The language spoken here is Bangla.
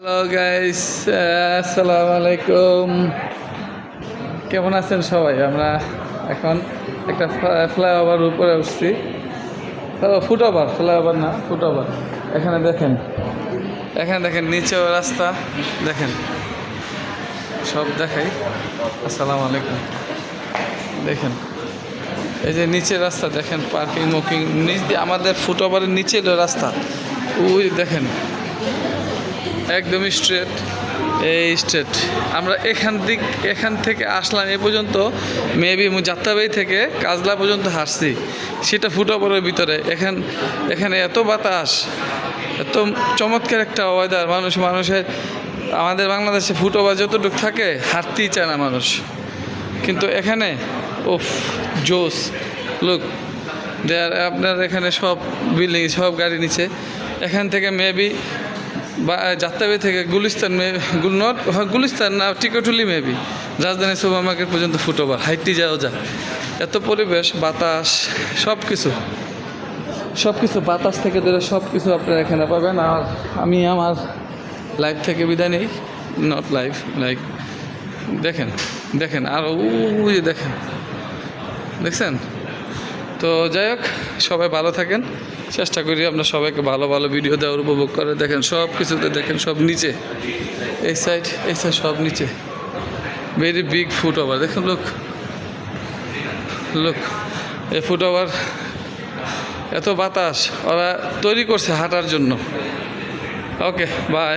হ্যালো গাইস, আসসালামু আলাইকুম। কেমন আছেন সবাই? আমরা এখন একটা ফ্লাইওভার উপরে উঠছি। ফুটওভার, ফ্লাইওভার না, ফুটওভার। এখানে দেখেন নিচেও রাস্তা দেখেন, সব দেখাই। আসসালামু আলাইকুম। দেখেন এই যে নিচের রাস্তা দেখেন, পার্কিং মুকিং নিচ দিয়ে আমাদের ফুটওভারের নিচে এলো রাস্তা। ওই দেখেন একদমই স্ট্রেট, এই স্ট্রেট। আমরা এখান থেকে আসলাম এ পর্যন্ত, মেবি যাত্রাবাড়ি থেকে কাজলা পর্যন্ত হাঁটছি, সেটা ফুটওভারের ভিতরে। এখানে এত বাতাস, এত চমৎকার একটা ওয়েদার। মানুষের আমাদের বাংলাদেশে ফুটওভার যতটুকু থাকে হাঁটতেই চায় না মানুষ, কিন্তু এখানে ওফ জোস। লুক দেয়ার, আপনার এখানে সব বিল্ডিং, সব গাড়ি নিচে। এখান থেকে মেবি বা যাত্রাবাড়ি থেকে গুলিস্তান না টিকটুলি, মেবি রাজধানী সুপার মার্কেট পর্যন্ত ফুটওভার হাইটটি যাও যা। এত পরিবেশ, বাতাস, সব কিছু বাতাস থেকে ধরে সব কিছু আপনারা এখানে পাবেন। আর আমি আমার লাইফ থেকে বিদায় নেই, নট লাইফ, লাইক দেখেন আর ওই যে দেখছেন। তো যাই হোক, সবাই ভালো থাকেন। চেষ্টা করি আপনার সবাইকে ভালো ভালো ভিডিও দেওয়ার, উপভোগ করে। দেখেন সব কিছুতে, দেখেন সব নিচে, এই সাইড সব নিচে। ভেরি বিগ ফুটওভার, দেখেন লুক এই ফুটওভার। এত বাতাস ওরা তৈরি করছে হাঁটার জন্য। ওকে, বাই।